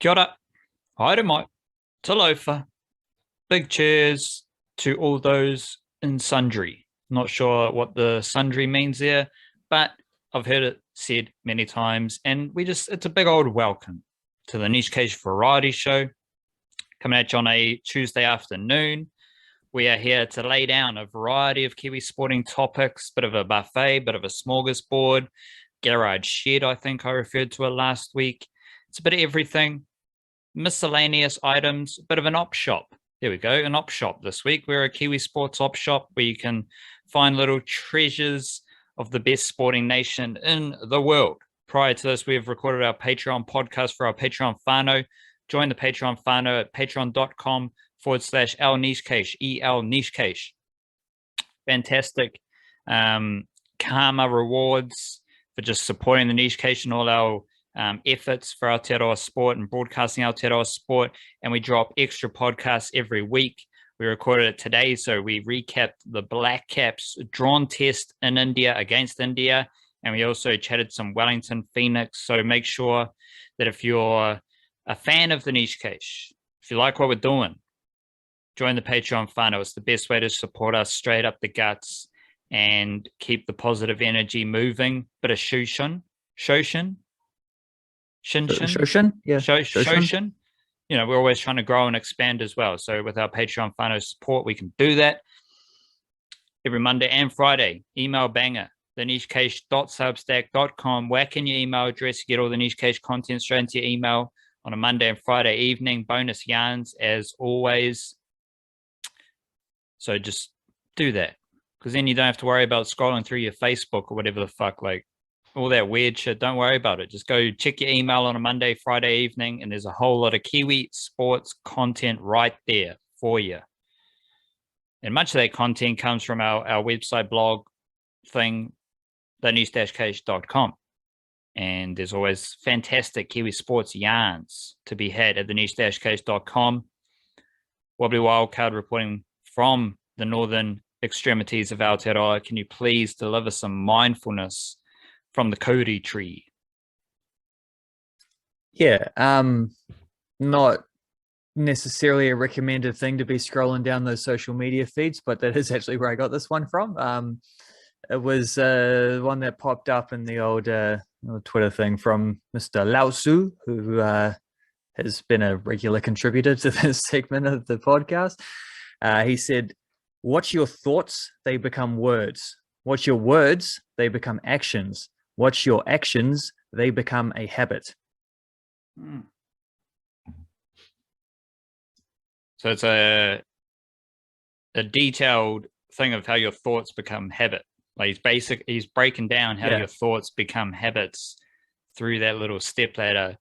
Kia ora, haere mai, talofa, big cheers to all those in sundry. Not sure what the sundry means there, but I've heard it said many times, and it's a big old welcome to the Niche Cage Variety Show, coming at you on a Tuesday afternoon. We are here to lay down a variety of Kiwi sporting topics, bit of a buffet, bit of a smorgasbord, garage shed, I think I referred to it last week. It's a bit of everything, miscellaneous items, a bit of an op shop. There we go, an op shop this week. We're a Kiwi sports op shop where you can find little treasures of the best sporting nation in the world. Prior to this, we have recorded our Patreon podcast for our Patreon whānau. Join the Patreon whānau at patreon.com/El Niche Cache, EL Niche Cache. Fantastic karma rewards for just supporting the Niche Cache and all our efforts for Aotearoa sport and broadcasting Aotearoa sport. And we drop extra podcasts every week. We recorded it today, so we recapped the Blackcaps drawn test in India against India. And we also chatted some Wellington Phoenix. So make sure that if you're a fan of the Niche Cache, if you like what we're doing, join the Patreon whānau. It's the best way to support us straight up the guts and keep the positive energy moving. Bit of Shoshin. Yeah. Shoshin. You know, we're always trying to grow and expand as well. So with our Patreon whānau support, we can do that every Monday and Friday. Email banger, thenichecache.substack.com. Whack in your email address, you get all the Niche Cache content straight into your email on a Monday and Friday evening. Bonus yarns as always. So just do that, because then you don't have to worry about scrolling through your Facebook or whatever the fuck, like all that weird shit. Don't worry about it. Just go check your email on a Monday, Friday evening, and there's a whole lot of Kiwi sports content right there for you. And much of that content comes from our website blog thing, theniche-cache.com. And there's always fantastic Kiwi sports yarns to be had at theniche-cache.com. Wobbly Wildcard reporting from the northern extremities of Aotearoa. Can you please deliver some mindfulness from the Kauri tree? Yeah, not necessarily a recommended thing to be scrolling down those social media feeds, but that is actually where I got this one from. It was one that popped up in the old Twitter thing from Mr. Lao Su, who has been a regular contributor to this segment of the podcast. He said, "What's your thoughts? They become words. What's your words? They become actions. What's your actions? They become a habit." So it's a detailed thing of how your thoughts become habit. Like he's breaking down how your thoughts become habits through that little step ladder,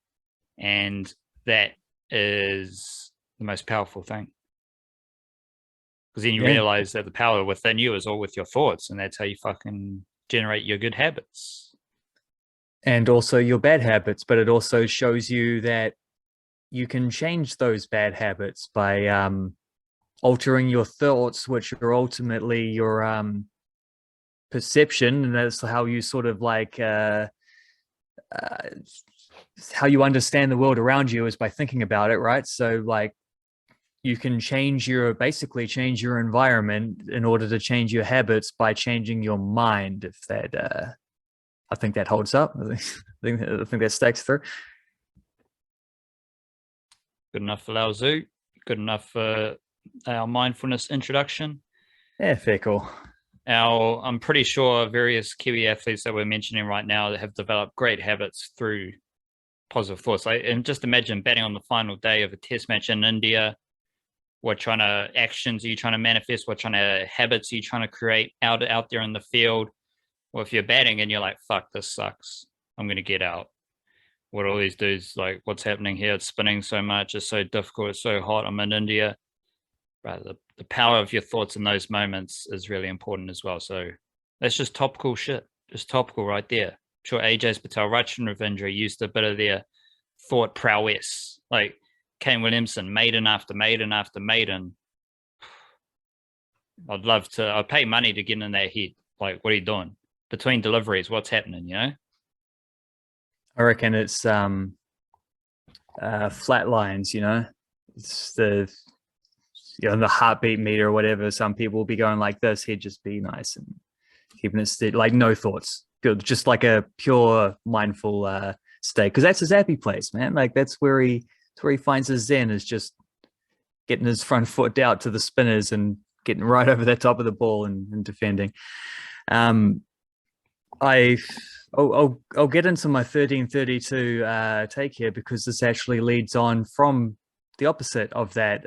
and that is the most powerful thing. Because then you realize that the power within you is all with your thoughts, and that's how you fucking generate your good habits. And also your bad habits, but it also shows you that you can change those bad habits by altering your thoughts, which are ultimately your perception, and that's how you sort of like how you understand the world around you is by thinking about it, right? So like you can basically change your environment in order to change your habits by changing your mind. If that I think that holds up. I think that stacks through. Good enough for Lao Tzu. Good enough for our mindfulness introduction. Yeah, fair cool. I'm pretty sure various Kiwi athletes that we're mentioning right now that have developed great habits through positive thoughts. And just imagine batting on the final day of a test match in India. What kind of actions are you trying to manifest? What kind of habits are you trying to create out there in the field? Well, if you're batting and you're like, fuck, this sucks, I'm going to get out. What all these dudes, like, what's happening here? It's spinning so much. It's so difficult. It's so hot. I'm in India. Right, the power of your thoughts in those moments is really important as well. So that's just topical shit. Just topical right there. I'm sure Ajaz Patel, Rachin Ravindra used a bit of their thought prowess. Like Kane Williamson, maiden after maiden after maiden. I'd pay money to get in their head. Like, what are you doing? Between deliveries, what's happening, you know? I reckon it's flat lines, it's the heartbeat meter or whatever. Some people will be going like this. He'd just be nice and keeping it steady, like no thoughts, good, just like a pure mindful state, because that's his happy place, man. Like that's where he finds his zen, is just getting his front foot out to the spinners and getting right over the top of the ball and defending. I'll get into my 1332 take here, because this actually leads on from the opposite of that,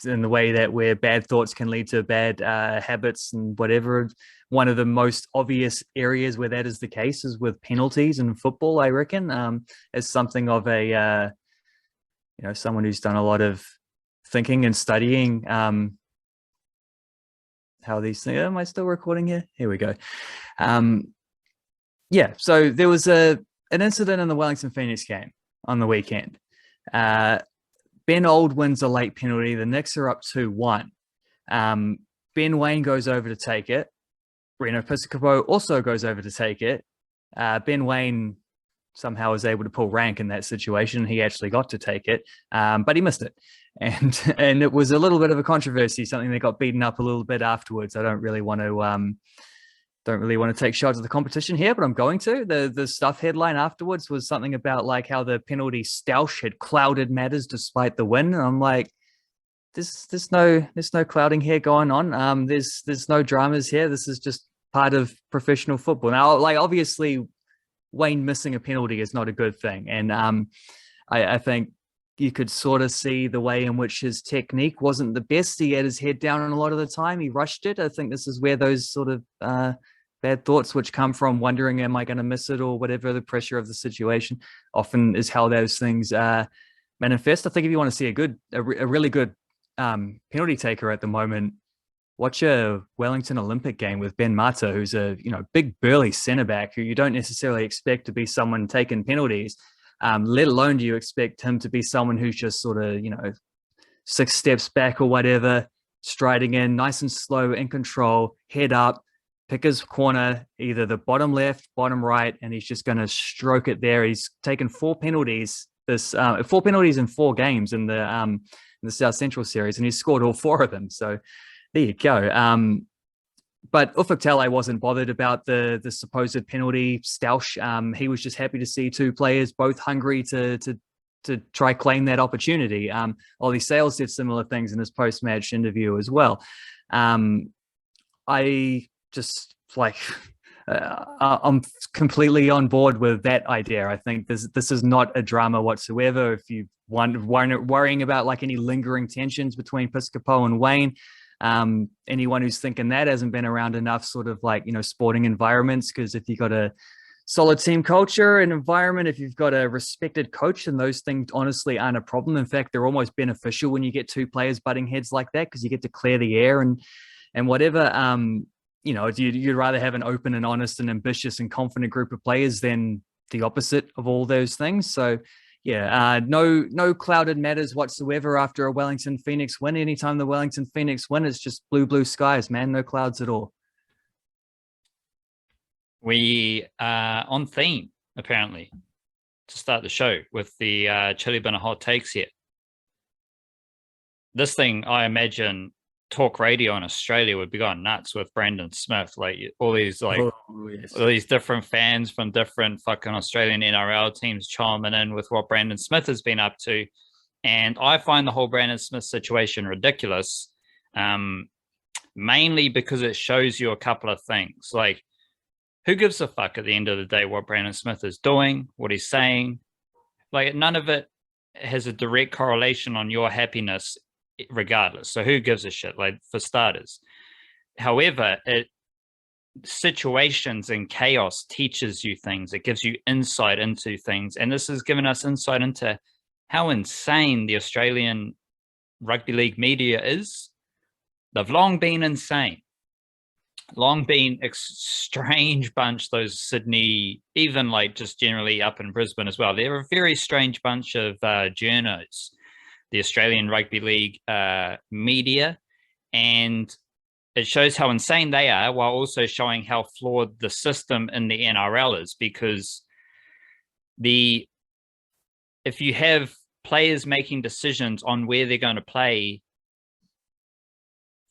in the way that where bad thoughts can lead to bad habits and whatever. One of the most obvious areas where that is the case is with penalties in football, I reckon, as something of a, someone who's done a lot of thinking and studying how these things. Am I still recording here? Here we go. Yeah, so there was an incident in the Wellington Phoenix game on the weekend. Ben Old wins a late penalty. The Knicks are up 2-1. Ben Waine goes over to take it. Reno Piscopo also goes over to take it. Ben Waine somehow was able to pull rank in that situation. He actually got to take it, but he missed it. And it was a little bit of a controversy, something that got beaten up a little bit afterwards. I don't really want to take shots at the competition here, but I'm going to. The stuff headline afterwards was something about like how the penalty stoush had clouded matters despite the win. And I'm like, there's no clouding here going on. There's no dramas here. This is just part of professional football. Now, like obviously, Waine missing a penalty is not a good thing, and I think you could sort of see the way in which his technique wasn't the best. He had his head down a lot of the time. He rushed it. I think this is where those sort of bad thoughts, which come from wondering, am I going to miss it or whatever, the pressure of the situation, often is how those things manifest. I think if you want to see a really good penalty taker at the moment, watch a Wellington Olympic game with Ben Mata, who's a big burly centre back who you don't necessarily expect to be someone taking penalties. Let alone do you expect him to be someone who's just sort of 6 steps back or whatever, striding in nice and slow, in control, head up, pick his corner, either the bottom left, bottom right, and he's just going to stroke it there. He's taken 4 penalties in 4 games in the South Central series, and he's scored all 4 of them. So there you go. But Ufuk Talay wasn't bothered about the supposed penalty stoush. He was just happy to see 2 players both hungry to try claim that opportunity. Ollie Sales did similar things in his post-match interview as well. I just I'm completely on board with that idea. I think this is not a drama whatsoever. If you worrying about like any lingering tensions between Piscopo and Waine, anyone who's thinking that hasn't been around enough sort of like sporting environments, because if you've got a solid team culture and environment, if you've got a respected coach, and those things honestly aren't a problem. In fact, they're almost beneficial when you get 2 players butting heads like that, because you get to clear the air and whatever. You'd rather have an open and honest and ambitious and confident group of players than the opposite of all those things. So yeah, no clouded matters whatsoever after a Wellington Phoenix win. Anytime the Wellington Phoenix win, it's just blue skies, man. No clouds at all. We are on theme, apparently, to start the show with the Chili Bin of hot takes here. This thing, I imagine, talk radio in Australia would be going nuts with Brandon Smith. Like all these all these different fans from different fucking Australian NRL teams chiming in with what Brandon Smith has been up to. And I find the whole Brandon Smith situation ridiculous, mainly because it shows you a couple of things. Like, who gives a fuck at the end of the day what Brandon Smith is doing, what he's saying? Like, none of it has a direct correlation on your happiness regardless. So who gives a shit, like, for starters? However, situations and chaos teaches you things. It gives you insight into things. And this has given us insight into how insane the Australian rugby league media is. They've long been insane. Long been a strange bunch, those Sydney, even like just generally up in Brisbane as well. They're a very strange bunch of journos, the Australian Rugby League media, and it shows how insane they are, while also showing how flawed the system in the NRL is, because the if you have players making decisions on where they're going to play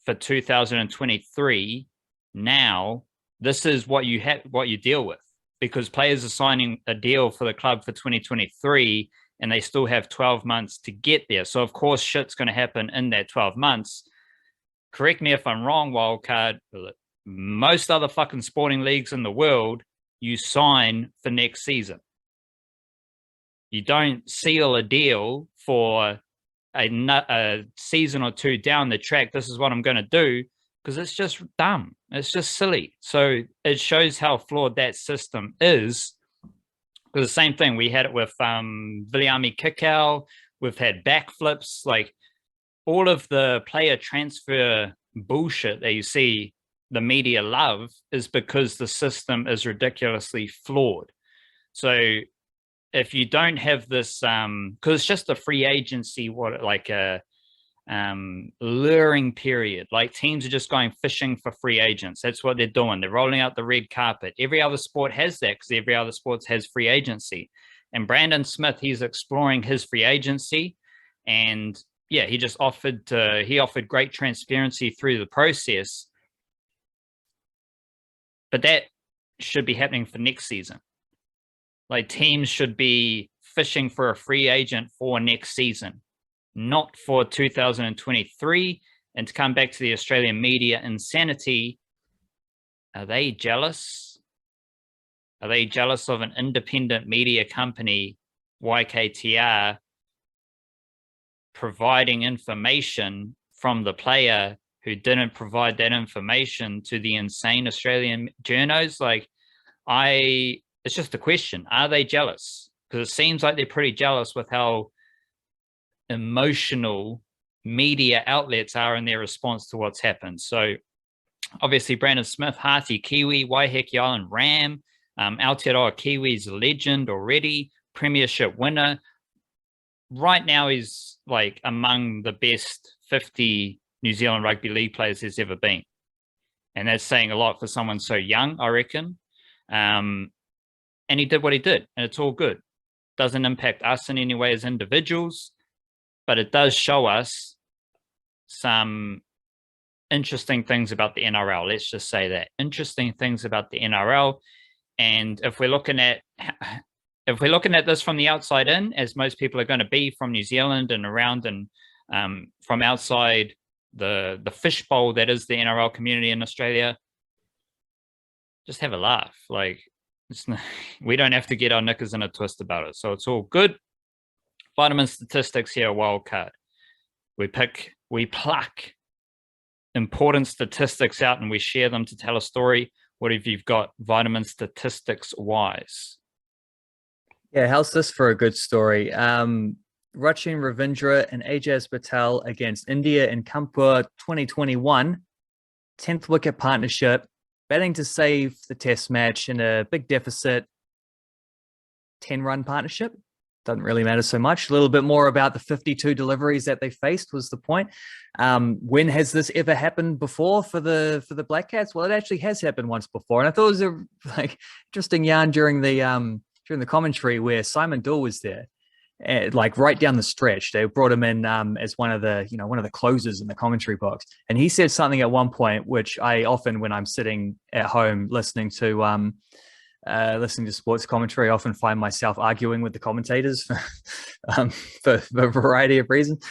for 2023, now this is what you deal with, because players are signing a deal for the club for 2023 and they still have 12 months to get there. So of course shit's going to happen in that 12 months. Correct me if I'm wrong, Wildcard. Most other fucking sporting leagues in the world, you sign for next season. You don't seal a deal for a season or two down the track. This is what I'm going to do, because it's just dumb. It's just silly. So it shows how flawed that system is. Because the same thing, we had it with Viliami Kikau. We've had backflips, like all of the player transfer bullshit that you see the media love is because the system is ridiculously flawed. So if you don't have this, because it's just a free agency, like a luring period, like teams are just going fishing for free agents. That's what they're doing. They're rolling out the red carpet. Every other sport has that, because every other sport has free agency. And Brandon Smith, he's exploring his free agency, and yeah, he just offered great transparency through the process. But that should be happening for next season. Like, teams should be fishing for a free agent for next season, not for 2023. And to come back to the Australian media insanity, are they jealous? Are they jealous of an independent media company, YKTR, providing information from the player who didn't provide that information to the insane Australian journos? Like, it's just a question. Are they jealous? Because it seems like they're pretty jealous with how emotional media outlets are in their response to what's happened. So obviously Brandon Smith, Harty Kiwi, Waiheke Island Ram, Aotearoa Kiwis legend already, premiership winner. Right now he's like among the best 50 New Zealand rugby league players there's ever been. And that's saying a lot for someone so young, I reckon. And he did what he did, and it's all good. Doesn't impact us in any way as individuals, but it does show us some interesting things about the NRL. Let's just say that. Interesting things about the NRL. And if we're looking at this from the outside in, as most people are going to be from New Zealand and around, and from outside the fishbowl that is the NRL community in Australia, just have a laugh. Like, we don't have to get our knickers in a twist about it. So it's all good. Vitamin statistics here, Wildcard. We pluck important statistics out and we share them to tell a story. What have you got vitamin statistics wise? Yeah, how's this for a good story? Rachin Ravindra and Ajaz Patel against India in Kanpur 2021, 10th wicket partnership, batting to save the test match in a big deficit, 10-run partnership. Doesn't really matter so much. A little bit more about the 52 deliveries that they faced was the point. When has this ever happened before for the Blackcaps? Well, it actually has happened once before, and I thought it was a interesting yarn during the commentary where Simon Doull was there, like right down the stretch. They brought him in as one of the closers in the commentary box, and he said something at one point which I often, when I'm sitting at home listening to sports commentary, I often find myself arguing with the commentators for a variety of reasons.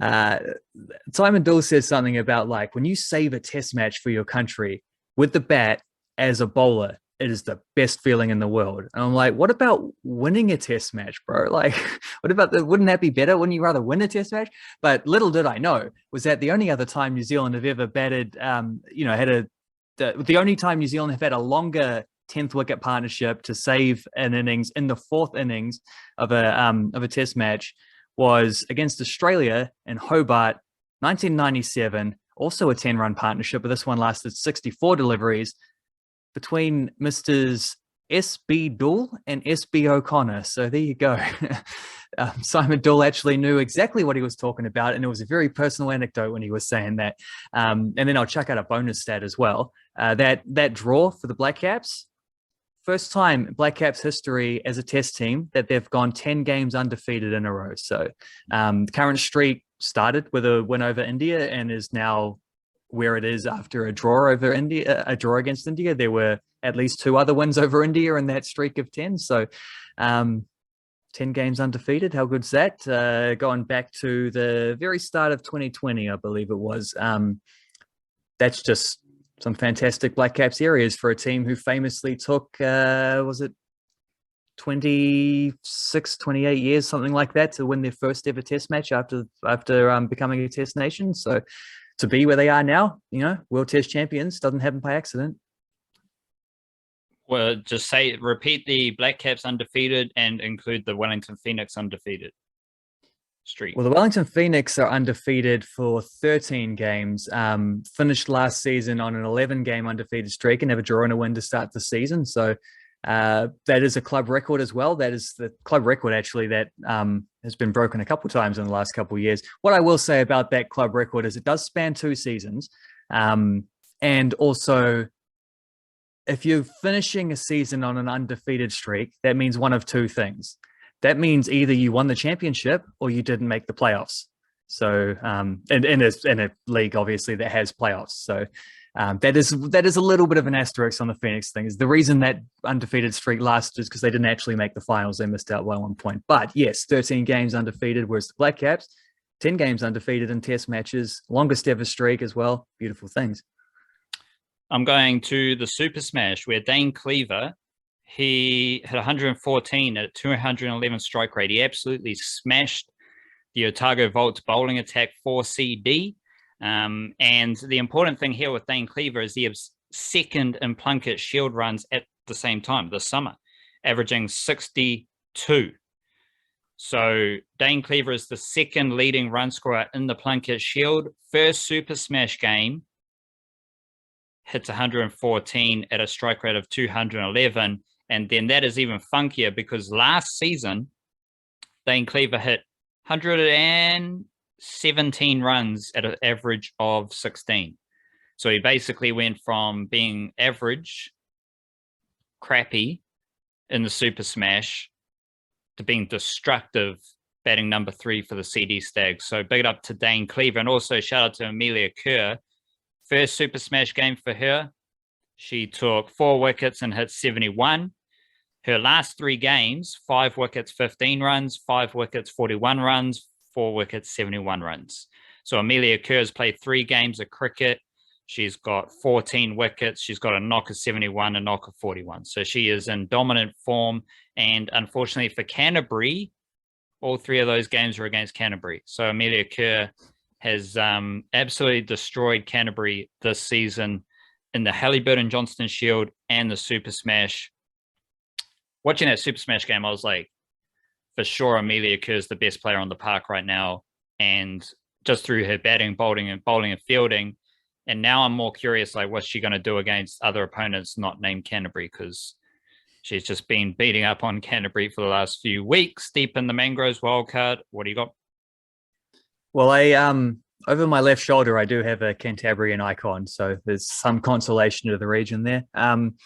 Simon Doull says something about, like, when you save a test match for your country with the bat as a bowler, it is the best feeling in the world. And I'm like, what about winning a test match, bro? Like, wouldn't that be better? Wouldn't you rather win a test match? But little did I know was that the only other time New Zealand have ever batted, the only time New Zealand have had a longer 10th wicket partnership to save an innings in the fourth innings of a test match was against Australia in Hobart, 1997. Also a 10-run partnership, but this one lasted 64 deliveries between Misters S.B. Doull and S.B. O'Connor. So there you go. Simon Doull actually knew exactly what he was talking about, and it was a very personal anecdote when he was saying that. And then I'll chuck out a bonus stat as well. That draw for the Blackcaps, first time in Blackcaps history as a test team that they've gone 10 games undefeated in a row. So the current streak started with a win over India and is now where it is after a draw over India, a draw against India. There were at least 2 other wins over India in that streak of 10. So 10 games undefeated. How good's that? Going back to the very start of 2020, I believe it was. That's just some fantastic Blackcaps areas for a team who famously took, was it 26, 28 years, something like that, to win their first ever test match after becoming a test nation. So to be where they are now, world test champions, doesn't happen by accident. Well, just repeat the Blackcaps undefeated and include the Wellington Phoenix undefeated streak. Well, the Wellington Phoenix are undefeated for 13 games, finished last season on an 11-game undefeated streak and have a draw and a win to start the season. So that is a club record as well. That is the club record, actually, that has been broken a couple of times in the last couple of years. What I will say about that club record is it does span 2 seasons. And also, if you're finishing a season on an undefeated streak, that means one of 2 things. That means either you won the championship or you didn't make the playoffs. So, in a league, obviously, that has playoffs. So that is a little bit of an asterisk on the Phoenix thing. Is the reason that undefeated streak lasted is because they didn't actually make the finals. They missed out by 1 point. But yes, 13 games undefeated, whereas the Blackcaps, 10 games undefeated in test matches, longest ever streak as well. Beautiful things. I'm going to the Super Smash where Dane Cleaver, he hit 114 at 211 strike rate. He absolutely smashed the Otago Volt's bowling attack 4CD. And the important thing here with Dane Cleaver is he was second in Plunkett Shield runs at the same time this summer, averaging 62. So Dane Cleaver is the second leading run scorer in the Plunkett Shield. First Super Smash game, hits 114 at a strike rate of 211. And then that is even funkier because last season, Dane Cleaver hit 117 runs at an average of 16. So he basically went from being average, crappy in the Super Smash to being destructive, batting number 3 for the CD Stags. So big up to Dane Cleaver, and also shout out to Amelia Kerr. First Super Smash game for her. She took 4 wickets and hit 71. Her last 3 games, 5 wickets, 15 runs, 5 wickets, 41 runs, 4 wickets, 71 runs. So Amelia Kerr has played 3 games of cricket. She's got 14 wickets. She's got a knock of 71, a knock of 41. So she is in dominant form. And unfortunately for Canterbury, all 3 of those games were against Canterbury. So Amelia Kerr has absolutely destroyed Canterbury this season in the Halliburton Johnston Shield and the Super Smash. Watching that Super Smash game, I was like, for sure, Amelia Kerr is the best player on the park right now. And just through her batting, bowling and fielding. And now I'm more curious, like, what's she going to do against other opponents not named Canterbury? Because she's just been beating up on Canterbury for the last few weeks, deep in the Mangroves wildcard. What do you got? Well, I over my left shoulder, I do have a Cantabrian icon, so there's some consolation to the region there. I'm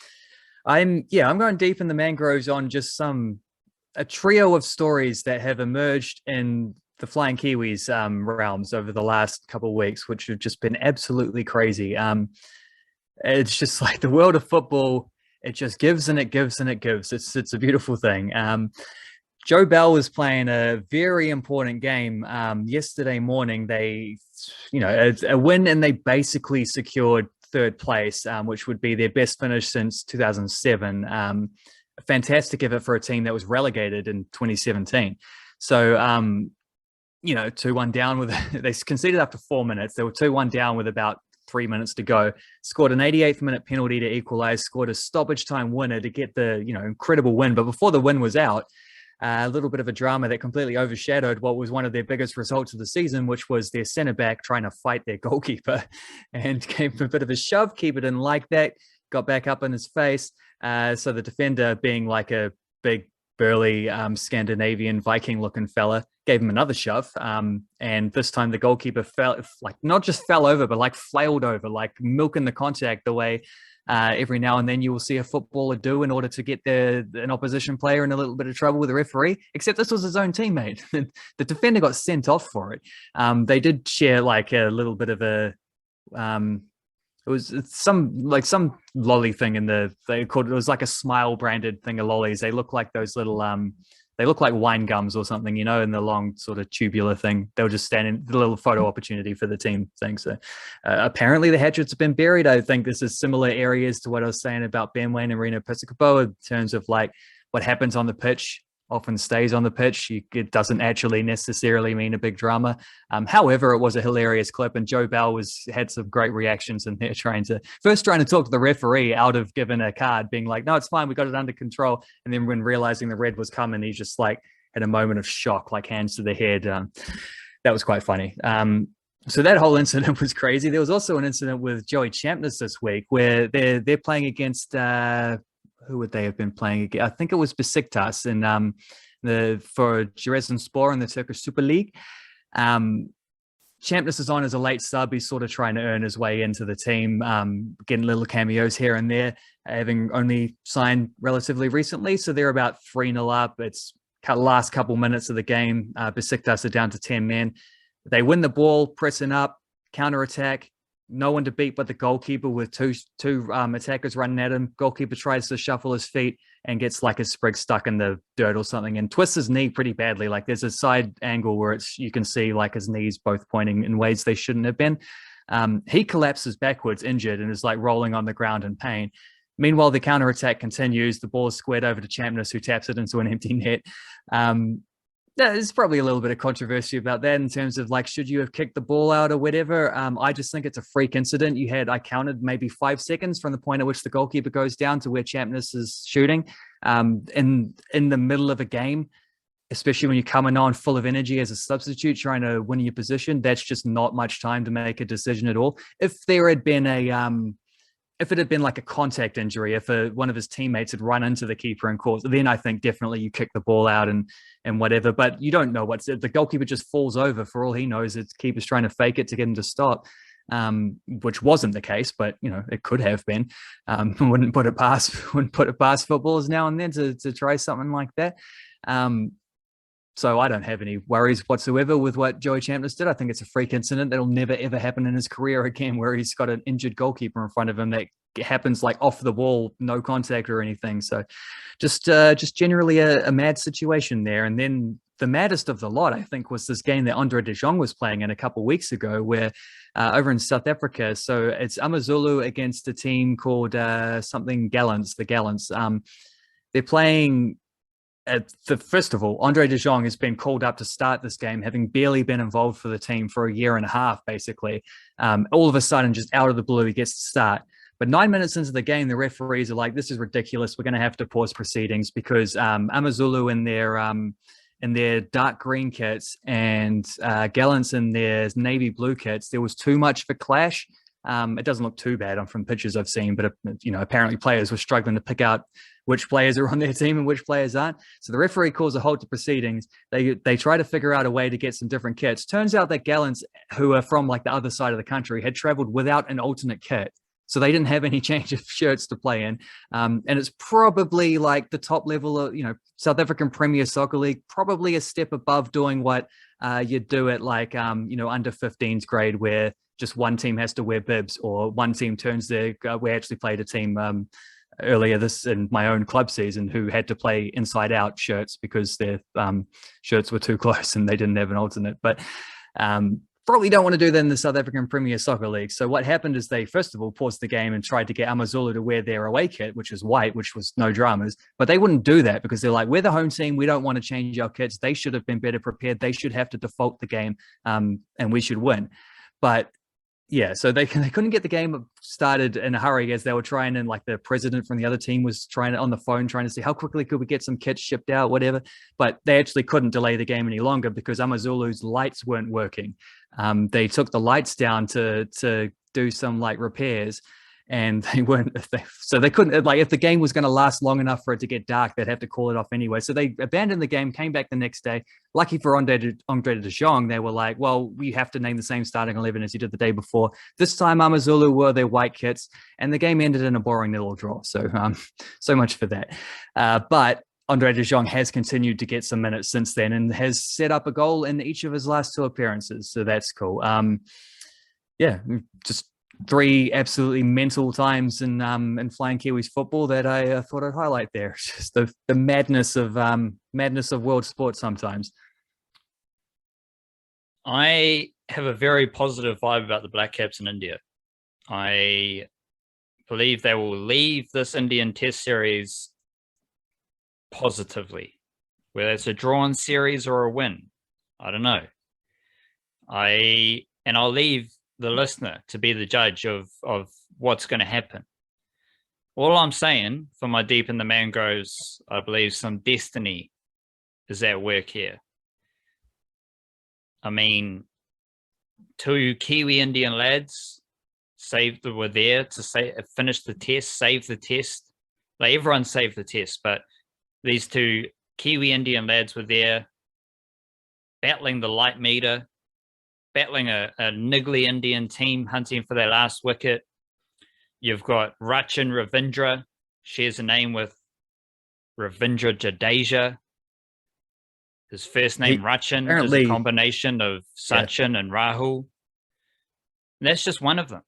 going deep in the mangroves on just a trio of stories that have emerged in the Flying Kiwis realms over the last couple of weeks, which have just been absolutely crazy. It's just like the world of football. It just gives and it gives and it gives. It's a beautiful thing. Joe Bell was playing a very important game yesterday morning. They, a win, and they basically secured 3rd place, which would be their best finish since 2007. A fantastic effort for a team that was relegated in 2017. So, 2-1 down they conceded after 4 minutes. They were 2-1 down with about 3 minutes to go, scored an 88th minute penalty to equalize, scored a stoppage time winner to get the, incredible win. But before the win was out, a little bit of a drama that completely overshadowed what was one of their biggest results of the season, which was their centre back trying to fight their goalkeeper and gave him a bit of a shove. Keeper didn't like that, got back up in his face. So the defender, being like a big, burly Scandinavian Viking looking fella, gave him another shove. And this time the goalkeeper not just fell over, but like flailed over, like milking the contact the way every now and then you will see a footballer do in order to get an opposition player in a little bit of trouble with the referee, except this was his own teammate. The defender got sent off for it. They did share like a little bit of a it was some lolly thing it was like a Smile branded thing of lollies. They look like those little they look like wine gums or something, in the long sort of tubular thing. They were just standing, the little photo opportunity for the team thing. So apparently the hatchets have been buried. I think this is similar areas to what I was saying about Ben Waine and Reno Piscopo in terms of like what happens on the pitch often stays on the pitch. It doesn't actually necessarily mean a big drama. However, it was a hilarious clip, and Joe Bell had some great reactions in there, trying to talk to the referee out of giving a card, being like, no, it's fine, we got it under control. And then when realizing the red was coming, he just like had a moment of shock, like hands to the head. That was quite funny. So that whole incident was crazy. There was also an incident with Joey Champness this week where they're playing against who would they have been playing again? I think it was Besiktas for Giresunspor in the Turkish Super League. Champness is on as a late sub. He's sort of trying to earn his way into the team, getting little cameos here and there, having only signed relatively recently. So they're about 3-0 up. It's last couple minutes of the game. Besiktas are down to 10 men. They win the ball, pressing up, counter-attack. No one to beat but the goalkeeper with two attackers running at him. Goalkeeper tries to shuffle his feet and gets like a sprig stuck in the dirt or something and twists his knee pretty badly. Like there's a side angle where you can see like his knees both pointing in ways they shouldn't have been. He collapses backwards injured and is like rolling on the ground in pain. Meanwhile, the counterattack continues. The ball is squared over to Champness, who taps it into an empty net. There's probably a little bit of controversy about that in terms of like, should you have kicked the ball out or whatever? I just think it's a freak incident. I counted maybe 5 seconds from the point at which the goalkeeper goes down to where Champness is shooting. In the middle of a game, especially when you're coming on full of energy as a substitute, trying to win your position, that's just not much time to make a decision at all. If it had been like a contact injury, if one of his teammates had run into the keeper and caused, then I think definitely you kick the ball out and whatever. But you don't know the goalkeeper just falls over. For all he knows, the keeper's trying to fake it to get him to stop, which wasn't the case. But it could have been. Wouldn't put it past footballers now and then to try something like that. So I don't have any worries whatsoever with what Joey Champness did. I think it's a freak incident that'll never, ever happen in his career again, where he's got an injured goalkeeper in front of him that happens like off the wall, no contact or anything. So just generally a mad situation there. And then the maddest of the lot, I think, was this game that Andre de Jong was playing in a couple of weeks ago, where over in South Africa. So it's Amazulu against a team called something Gallants, the Gallants. They're playing... First of all, Andre de Jong has been called up to start this game, having barely been involved for the team for a year and a half, basically. All of a sudden, just out of the blue, he gets to start. But 9 minutes into the game, the referees are like, this is ridiculous. We're going to have to pause proceedings because Amazulu in their dark green kits and Gallants in their navy blue kits, there was too much of a clash. It doesn't look too bad from pictures I've seen, but apparently players were struggling to pick out which players are on their team and which players aren't. So the referee calls a halt to proceedings. They try to figure out a way to get some different kits. Turns out that Gallants, who are from like the other side of the country, had traveled without an alternate kit. So they didn't have any change of shirts to play in. And it's probably like the top level of, South African Premier Soccer League, probably a step above doing what you do at like, under 15s grade, where just one team has to wear bibs, or one team turns we actually played a team earlier this in my own club season who had to play inside out shirts because their shirts were too close and they didn't have an alternate. But probably don't want to do that in the South African Premier Soccer League. So what happened is they first of all paused the game and tried to get Amazulu to wear their away kit, which is white, which was no dramas. But they wouldn't do that because they're like, we're the home team. We don't want to change our kits. They should have been better prepared. They should have to default the game and we should win. But yeah, so they couldn't get the game started in a hurry as they were trying, and like the president from the other team was trying on the phone, trying to see how quickly could we get some kits shipped out, whatever. But they actually couldn't delay the game any longer because Amazulu's lights weren't working. They took the lights down to do some like repairs, and they weren't. So they couldn't, like, if the game was going to last long enough for it to get dark, they'd have to call it off anyway. So they abandoned the game, came back the next day. Lucky for Andre de Jong, they were like, well, we have to name the same starting 11 as you did the day before. This time, Amazulu wore their white kits, and the game ended in a boring little draw. So, so much for that. But Andre de Jong has continued to get some minutes since then and has set up a goal in each of his last 2 appearances. So that's cool. Yeah, just 3 absolutely mental times in Flying Kiwis football that I thought I'd highlight there. Just the madness of world sport sometimes. I have a very positive vibe about the Blackcaps in India. I believe they will leave this Indian Test series positively, whether it's a drawn series or a win. I don't know. I'll leave the listener to be the judge of what's going to happen. All I'm saying for my deep in the mangroves, I believe some destiny is at work here. I mean, 2 Kiwi Indian lads were there to finish the test, save the test. Like, everyone saved the test, but these 2 Kiwi Indian lads were there battling the light meter, battling a niggly Indian team hunting for their last wicket. You've got Rachin Ravindra, shares a name with Ravindra Jadeja. His first name, Rachin, is a combination of Sachin and Rahul. And that's just one of them.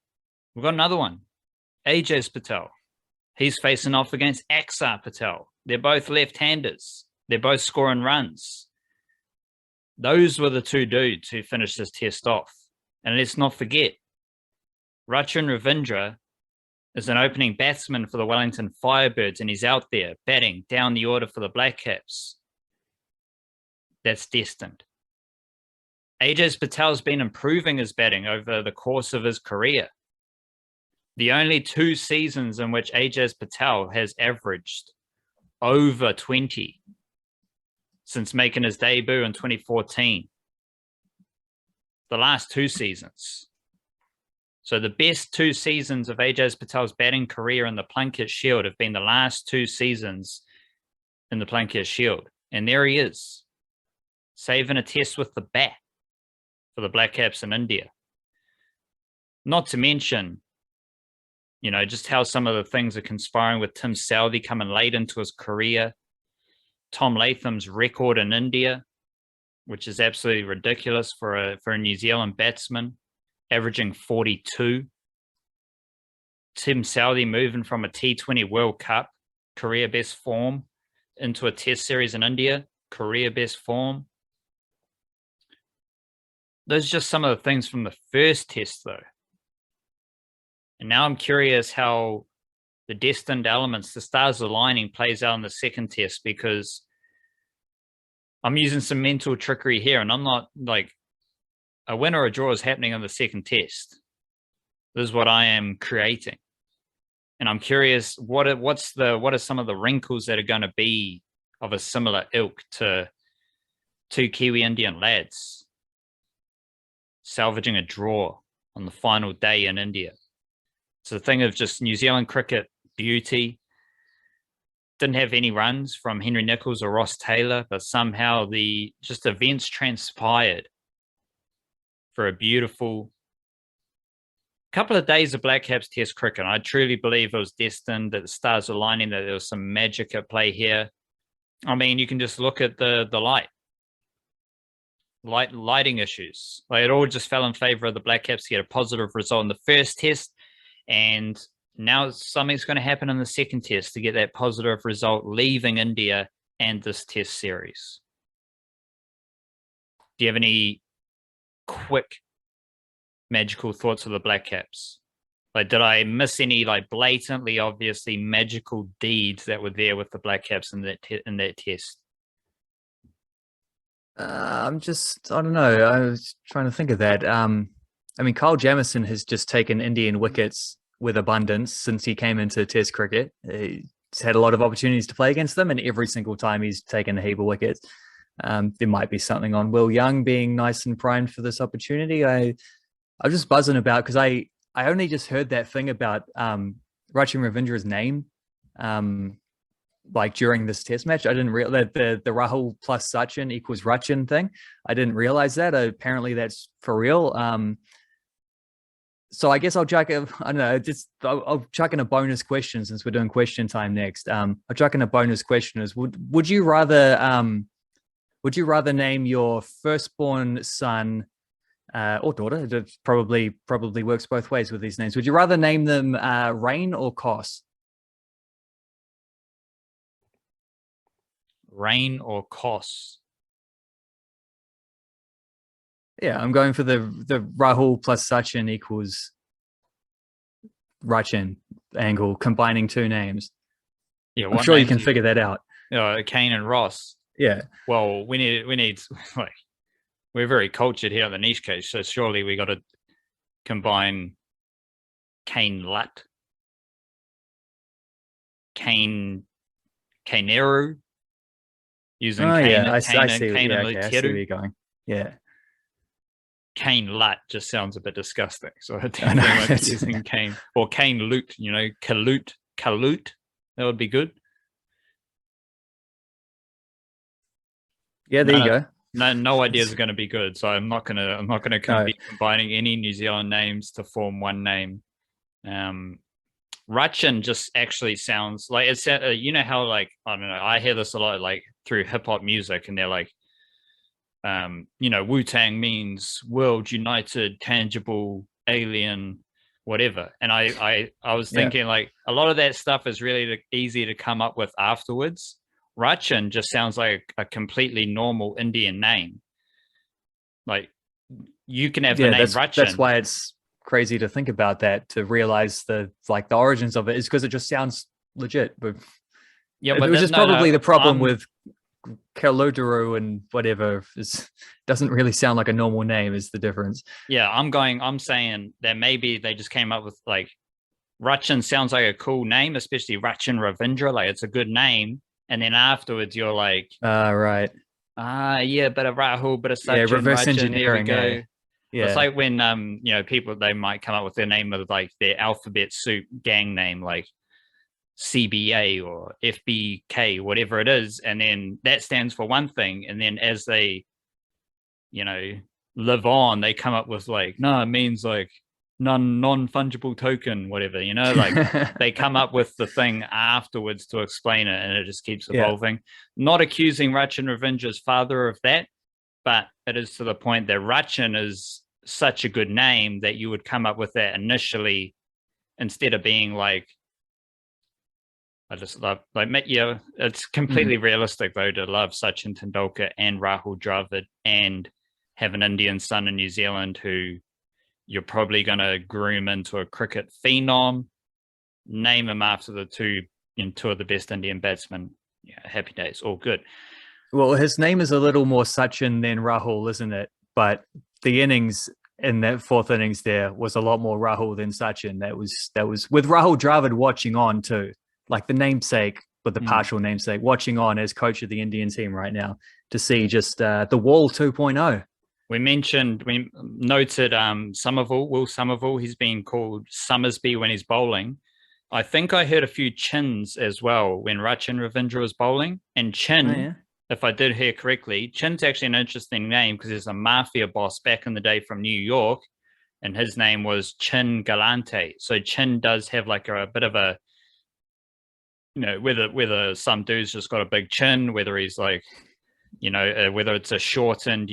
We've got another one, Ajaz Patel. He's facing off against Axar Patel. They're both left-handers. They're both scoring runs. Those were the 2 dudes who finished this test off. And let's not forget, Rachin Ravindra is an opening batsman for the Wellington Firebirds, and he's out there batting down the order for the Blackcaps. That's destined. Ajaz Patel's been improving his batting over the course of his career. The only 2 seasons in which Ajaz Patel has averaged over 20 since making his debut in 2014. The last 2 seasons. So the best 2 seasons of Ajaz Patel's batting career in the Plunkett Shield have been the last 2 seasons in the Plunkett Shield. And there he is, saving a test with the bat for the Blackcaps in India. Not to mention, just how some of the things are conspiring with Tim Southee coming late into his career. Tom Latham's record in India, which is absolutely ridiculous for a New Zealand batsman, averaging 42. Tim Southee moving from a T20 World Cup career best form into a test series in India, career best form. Those are just some of the things from the first test, though. And now I'm curious how the destined elements, the stars aligning, plays out in the second test, because I'm using some mental trickery here, and I'm not like, a win or a draw is happening on the second test. This is what I am creating. And I'm curious, what are some of the wrinkles that are going to be of a similar ilk to 2 Kiwi Indian lads salvaging a draw on the final day in India? It's a thing of just New Zealand cricket beauty. Didn't have any runs from Henry Nicholls or Ross Taylor, but somehow the just events transpired for a beautiful couple of days of Blackcaps Test cricket. I truly believe it was destined, that the stars were aligning, that there was some magic at play here. I mean, you can just look at the lighting issues. Like, it all just fell in favor of the Blackcaps to get a positive result in the first test, and now something's going to happen in the second test to get that positive result, leaving India and this test series. Do you have any quick magical thoughts of the Blackcaps? Like, did I miss any blatantly, obviously magical deeds that were there with the Blackcaps in that test? I don't know. I was trying to think of that. I mean, Kyle Jamieson has just taken Indian wickets with abundance since he came into Test cricket. He's had a lot of opportunities to play against them, and every single time he's taken a heap of wickets. There might be something on Will Young being nice and primed for this opportunity. I'm just buzzing about, because I only just heard that thing about Rachin Ravindra's name, like during this test match. I didn't realize the Rahul plus Sachin equals Rachin thing. I didn't realize that. Apparently that's for real. So I guess I'll chuck I'll chuck in a bonus question since we're doing question time next. I'll chuck in a bonus question is would you rather name your firstborn son or daughter? It probably works both ways with these names. Would you rather name them Rain or Koss? Rain or Koss? Yeah, I'm going for the Rahul plus Sachin equals Rachin angle, combining two names. Yeah, I'm sure you can figure that out. Kane and Ross. Yeah. Well, we need like, we're very cultured here on the niche case, so surely we got to combine Kane Lut, Kane Kaneru, using Kane, I see. I see where you're going. Yeah. Kane Lut just sounds a bit disgusting. So I don't think like using Kane or Kane Loot, Kalut. That would be good. Yeah, there you go. No ideas are going to be good, so I'm not gonna be combining any New Zealand names to form one name. Rachin just actually sounds like it's how like I don't know, I hear this a lot like through hip hop music, and they're like, Wu-Tang means world united, tangible, alien, whatever. And I was thinking like a lot of that stuff is really easy to come up with afterwards. Rachin just sounds like a completely normal Indian name. Like you can have the name Rachin. That's why it's crazy to think about that, to realize the origins of it is because it just sounds legit. But which is probably the problem with Kaluduru and whatever doesn't really sound like a normal name is the difference. Yeah, I'm saying that maybe they just came up with like Rachin sounds like a cool name, especially Rachin Ravindra, like it's a good name. And then afterwards you're like, right. Yeah, but a Rahul, but a Sachin, reverse Rachin, engineering. There we go. Yeah. It's like when people, they might come up with their name of like their alphabet soup gang name, like CBA or FBK, whatever it is, and then that stands for one thing, and then as they live on, they come up with like, no, it means like non-fungible token, whatever, like they come up with the thing afterwards to explain it, and it just keeps evolving. Not accusing Rachin Ravindra's father of that, but it is to the point that Rachin is such a good name that you would come up with that initially instead of being like, I just love, like, it's completely realistic though to love Sachin Tendulkar and Rahul Dravid and have an Indian son in New Zealand who you're probably going to groom into a cricket phenom, name him after the two of the best Indian batsmen. Yeah, happy days, all good. Well, his name is a little more Sachin than Rahul, isn't it? But the innings in that fourth innings there was a lot more Rahul than Sachin. That was with Rahul Dravid watching on too, like the namesake, but the partial namesake, watching on as coach of the Indian team right now to see just the wall 2.0. We noted Will Somerville. He's been called Summersby when he's bowling. I think I heard a few Chins as well when Rachin Ravindra was bowling. And Chin, if I did hear correctly, Chin's actually an interesting name because there's a mafia boss back in the day from New York, and his name was Chin Galante. So Chin does have like a bit of a, whether some dude's just got a big chin, whether he's like, whether it's a shortened,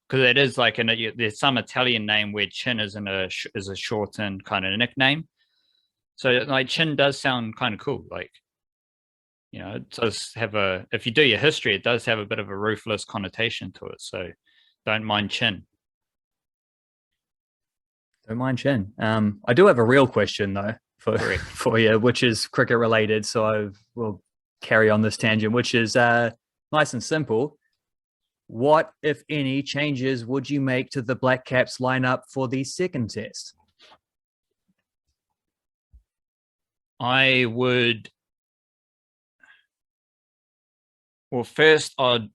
because it is like there's some Italian name where Chin is a shortened kind of nickname. So like Chin does sound kind of cool. Like, it does have if you do your history, it does have a bit of a ruthless connotation to it. So don't mind Chin. Don't mind Chin. I do have a real question though for you, which is cricket related. So I will carry on this tangent, which is nice and simple. What, if any, changes would you make to the Blackcaps lineup for the second test? I would. Well, first I'd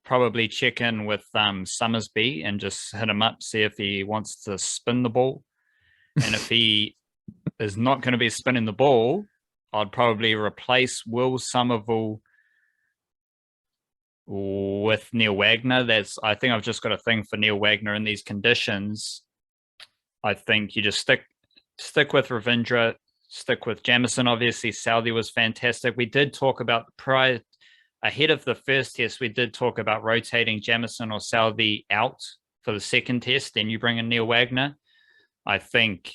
probably check in with Summersby and just hit him up, see if he wants to spin the ball. And if he is not going to be spinning the ball, I'd probably replace Will Somerville with Neil Wagner. I think I've just got a thing for Neil Wagner in these conditions. I think you just stick with Ravindra, stick with Jamieson. Obviously, Southey was fantastic. We did talk about ahead of the first test, we did talk about rotating Jamieson or Southey out for the second test. Then you bring in Neil Wagner. I think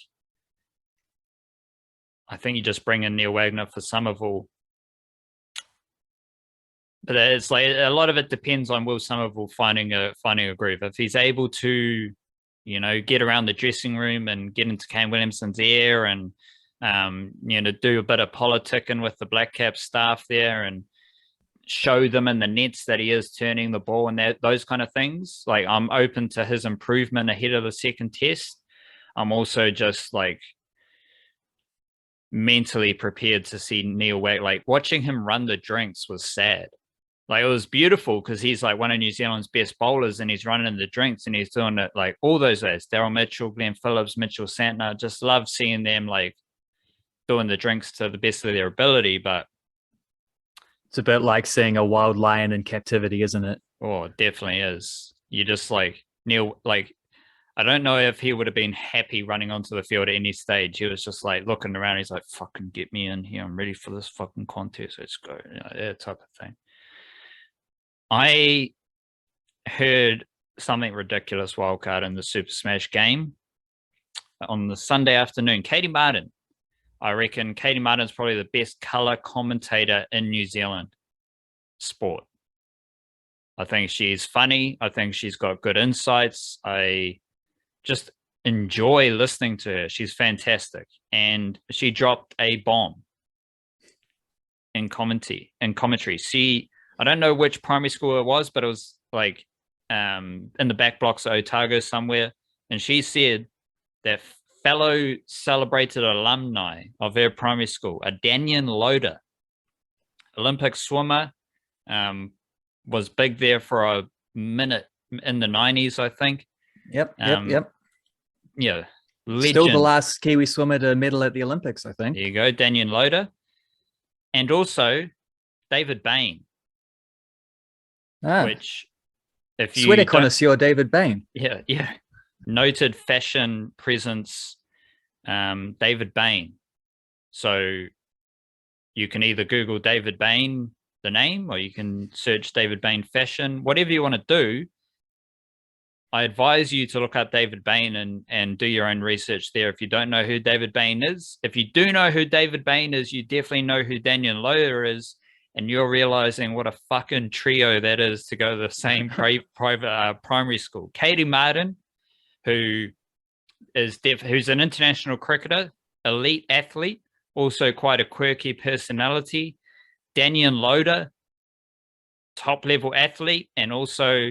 you just bring in Neil Wagner for Somerville. But it's like a lot of it depends on Will Somerville finding a groove. If he's able to, get around the dressing room and get into Kane Williamson's ear and do a bit of politicking with the Blackcaps staff there and show them in the nets that he is turning the ball and those kind of things. Like, I'm open to his improvement ahead of the second test. I'm also just like mentally prepared to see Neil Wagner. Like, watching him run the drinks was sad. Like, it was beautiful because he's like one of New Zealand's best bowlers and he's running the drinks and he's doing it like all those guys, Daryl Mitchell, Glenn Phillips, Mitchell Santner. Just love seeing them like doing the drinks to the best of their ability. But it's a bit like seeing a wild lion in captivity, isn't it? Oh, it definitely is. You just like Neil, like, I don't know if he would have been happy running onto the field at any stage. He was just like looking around. He's like, fucking get me in here. I'm ready for this fucking contest. Let's go. That type of thing. I heard something ridiculous wildcard in the Super Smash game on the Sunday afternoon. Katey Martin. I reckon Katey Martin is probably the best colour commentator in New Zealand sport. I think she's funny. I think she's got good insights. I just enjoy listening to her. She's fantastic. And she dropped a bomb in commentary. I don't know which primary school it was, but it was like in the back blocks of Otago somewhere. And she said that fellow celebrated alumni of her primary school, a Danyon Loader, Olympic swimmer, was big there for a minute in the 90s, I think. Yep. Yeah. Legend. Still the last Kiwi swimmer to medal at the Olympics, I think. There you go, Danyon Loader. And also David Bain. Which, if you sweater connoisseur David Bain. Yeah. Noted fashion presence, David Bain. So you can either Google David Bain, the name, or you can search David Bain fashion. Whatever you want to do, I advise you to look up David Bain and do your own research there if you don't know who David Bain is. If you do know who David Bain is, you definitely know who Danyon Loader is, and you're realizing what a fucking trio that is to go to the same primary school. Katey Martin, who's an international cricketer, elite athlete, also quite a quirky personality. Danyon Loader, top level athlete, and also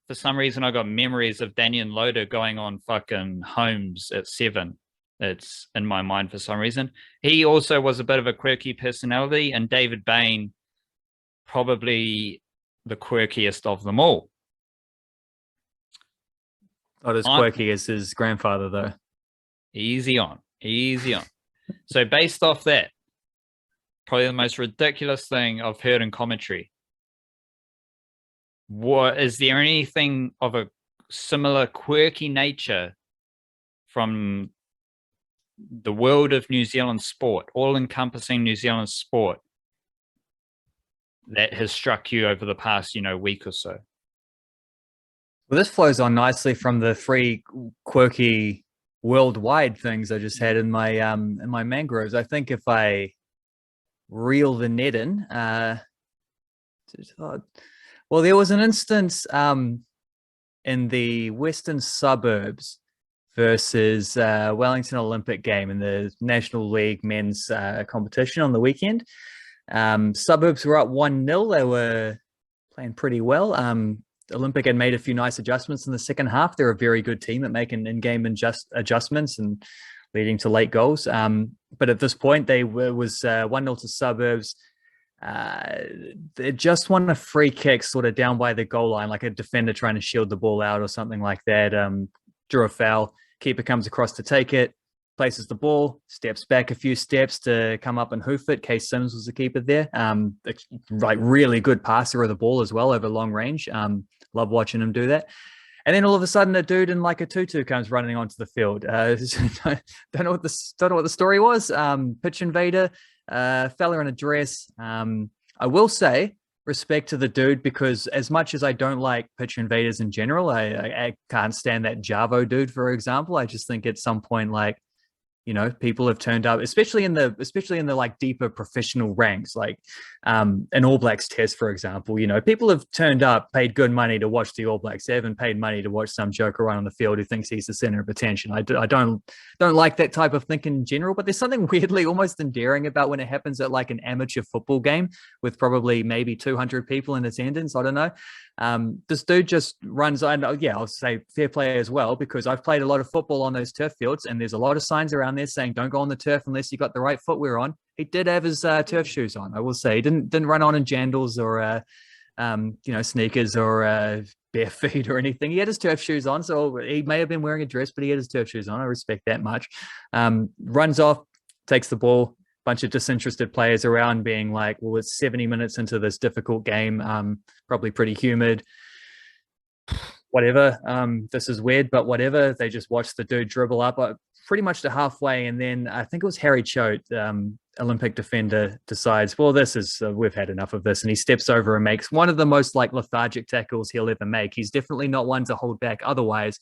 for some reason I got memories of Danyon Loader going on fucking Homes at 7. It's in my mind for some reason. He also was a bit of a quirky personality, and David Bain, probably the quirkiest of them all. Not as quirky as his grandfather, though. Easy on. So based off that, probably the most ridiculous thing I've heard in commentary. Is there anything of a similar quirky nature from the world of New Zealand sport, all-encompassing New Zealand sport, that has struck you over the past, week or so? Well, this flows on nicely from the three quirky worldwide things I just had in my mangroves. I think if I reel the net in, well, there was an instance in the Western Suburbs versus Wellington Olympic game in the National League men's competition on the weekend. Suburbs were up 1-0. They were playing pretty well. Olympic had made a few nice adjustments in the second half. They're a very good team at making in-game adjustments and leading to late goals. But at this point, was 1-0 to Suburbs. They just won a free kick sort of down by the goal line, like a defender trying to shield the ball out or something like that. Drew a foul. Keeper comes across to take it. places the ball, steps back a few steps to come up and hoof it. Case Sims was the keeper there. Like really good passer of the ball as well over long range. Love watching him do that. And then all of a sudden, a dude in like a tutu comes running onto the field. Don't know what the story was. Pitch invader, fella in a dress. I will say respect to the dude, because as much as I don't like pitch invaders in general, I can't stand that Javo dude, for example. I just think at some point, like, you know, people have turned up, especially in the like deeper professional ranks, like an All Blacks test, for example. You know, people have turned up, paid good money to watch the All Blacks. They haven't paid money to watch some joker run on the field who thinks he's the center of attention. I don't like that type of thinking in general, but there's something weirdly almost endearing about when it happens at like an amateur football game with probably maybe 200 people in attendance. I don't know. This dude just runs, and yeah, I'll say fair play as well, because I've played a lot of football on those turf fields, and there's a lot of signs around there saying don't go on the turf unless you got the right footwear on. He did have his turf shoes on, I will say. He didn't run on in jandals or sneakers or bare feet or anything. He had his turf shoes on, so he may have been wearing a dress, but he had his turf shoes on. I respect that much. Runs off, takes the ball. Bunch of disinterested players around being like, well, it's 70 minutes into this difficult game, probably pretty humid, whatever. This is weird, but whatever. They just watched the dude dribble up pretty much to halfway, and then I think it was Harry Choate, Olympic defender, decides, well, this is we've had enough of this, and he steps over and makes one of the most like lethargic tackles he'll ever make. He's definitely not one to hold back otherwise.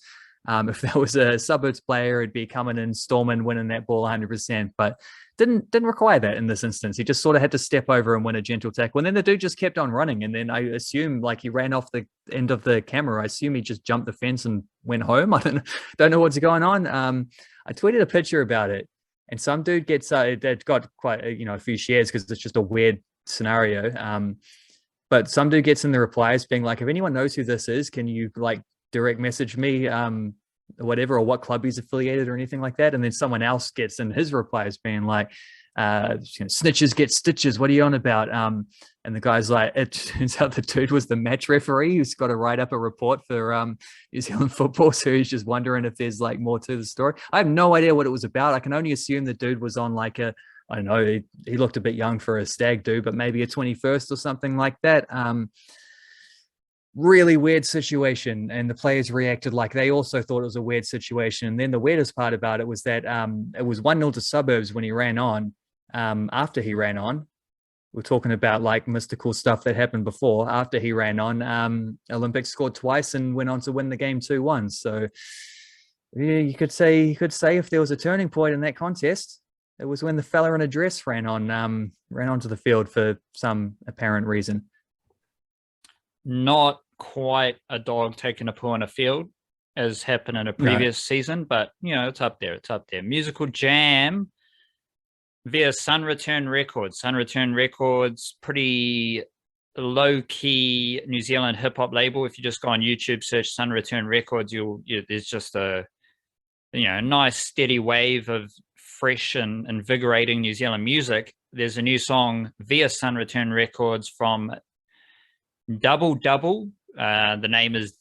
If that was a suburbs player, it'd be coming in, storming, winning that ball 100%, but didn't require that in this instance. He just sort of had to step over and win a gentle tackle. And then the dude just kept on running. And then I assume, like, he ran off the end of the camera. I assume he just jumped the fence and went home. I don't know what's going on. I tweeted a picture about it, and some dude gets that got quite a few shares because it's just a weird scenario. But some dude gets in the replies being like, if anyone knows who this is, can you like direct message me? Whatever, or what club he's affiliated or anything like that. And then someone else gets in his replies being like, snitches get stitches, what are you on about? And the guy's like, it turns out the dude was the match referee who's got to write up a report for New Zealand football, so he's just wondering if there's like more to the story. I have no idea what it was about. I can only assume the dude was on like I don't know, he looked a bit young for a stag do, but maybe a 21st or something like that. Really weird situation, and the players reacted like they also thought it was a weird situation. And then the weirdest part about it was that it was 1-0 to Suburbs when he ran on. After he ran on, we're talking about like mystical stuff that happened before. After he ran on, Olympics scored twice and went on to win the game 2-1. So yeah, you could say if there was a turning point in that contest, it was when the fella in a dress ran onto the field for some apparent reason. Not quite a dog taking a poo on a field as happened in a previous season, but it's up there. Musical Jam via Sun Return Records. Sun Return Records, pretty low-key New Zealand hip-hop label. If you just go on YouTube, search Sun Return Records, there's just a nice steady wave of fresh and invigorating New Zealand music. There's a new song via Sun Return Records from Double Double. The name is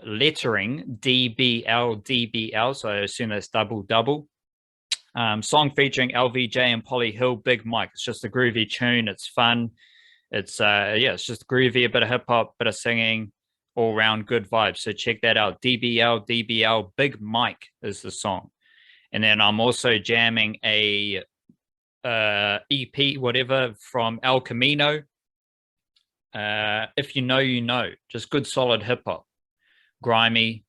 lettering DBL, so I assume that's Double Double. Song featuring LVJ and Polly Hill, Big Mike. It's just a groovy tune. It's fun. It's it's just groovy, a bit of hip hop, bit of singing, all round good vibes. So check that out. DBL, Big Mike is the song. And then I'm also jamming a EP, whatever, from El Camino. If you know, you know, just good solid hip hop, grimy,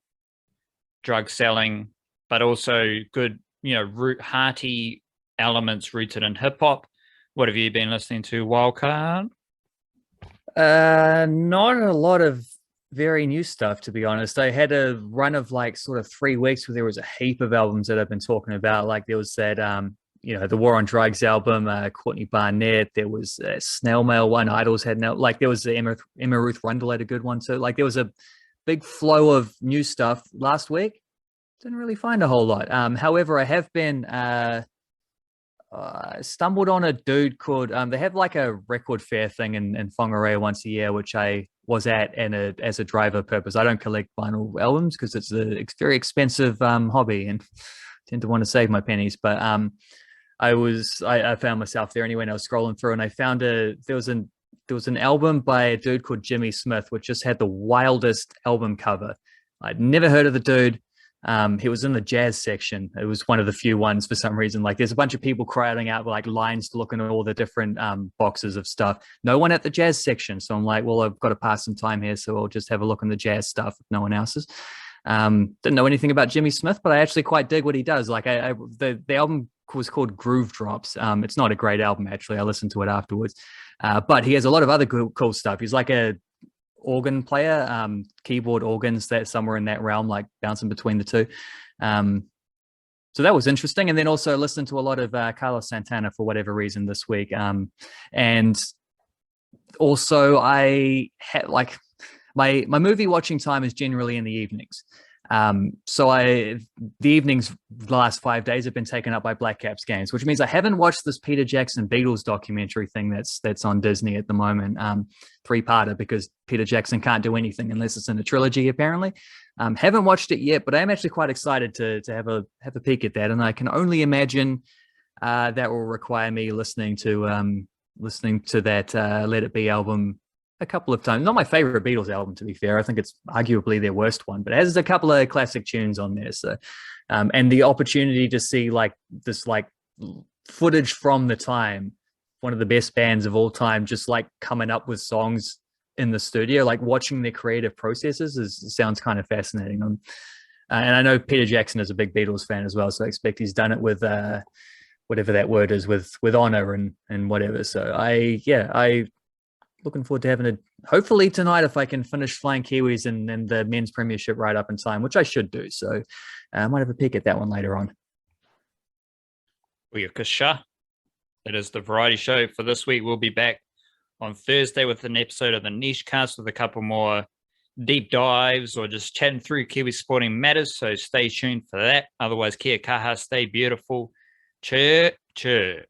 drug selling, but also good, hearty elements rooted in hip hop. What have you been listening to, Wildcard? Not a lot of very new stuff, to be honest. I had a run of like sort of 3 weeks where there was a heap of albums that I've been talking about. Like there was that the War on Drugs album, Courtney Barnett. There was a Snail Mail one. Idols had now, like there was the Emma Ruth Rundle had a good one too. Like there was a big flow of new stuff last week. Didn't really find a whole lot. However, I have been stumbled on a dude called they have like a record fair thing in Whangarei once a year, which I was at as a driver purpose. I don't collect vinyl albums because it's a very expensive hobby, and tend to want to save my pennies, but I found myself there anyway, and I was scrolling through, and I found there was an album by a dude called Jimmy Smith, which just had the wildest album cover. I'd never heard of the dude. He was in the jazz section. It was one of the few ones for some reason. Like, there's a bunch of people crowding out like lines to look into all the different boxes of stuff. No one at the jazz section. So I'm like, well, I've got to pass some time here, so I'll just have a look in the jazz stuff if no one else is. Didn't know anything about Jimmy Smith, but I actually quite dig what he does. Like, the album was called Groove Drops. It's not a great album, actually. I listened to it afterwards. But he has a lot of other cool stuff. He's like a organ player, keyboard organs, that somewhere in that realm, like bouncing between the two. So that was interesting. And then also listened to a lot of Carlos Santana for whatever reason this week. And also I had like my movie watching time is generally in the evenings. So the evenings the last 5 days have been taken up by Blackcaps games, which means I haven't watched this Peter Jackson Beatles documentary thing that's on Disney at the moment, 3-parter, because Peter Jackson can't do anything unless it's in a trilogy, apparently. Haven't watched it yet, but I'm actually quite excited to have a peek at that, and I can only imagine that will require me listening to that Let It Be album a couple of times. Not my favorite Beatles album, to be fair. I think it's arguably their worst one, but it has a couple of classic tunes on there. So, and the opportunity to see like this like footage from the time, one of the best bands of all time, just like coming up with songs in the studio, like watching their creative processes sounds kind of fascinating. And I know Peter Jackson is a big Beatles fan as well, so I expect he's done it with whatever that word is, with honor and whatever. So I looking forward to having it hopefully tonight if I can finish Flying Kiwis and the men's premiership right up in time, which I should do. So I might have a peek at that one later on. That is the variety show for this week. We'll be back on Thursday with an episode of the Niche Cast with a couple more deep dives or just chatting through Kiwi sporting matters. So stay tuned for that. Otherwise, kia kaha, stay beautiful. Cheer, cheer.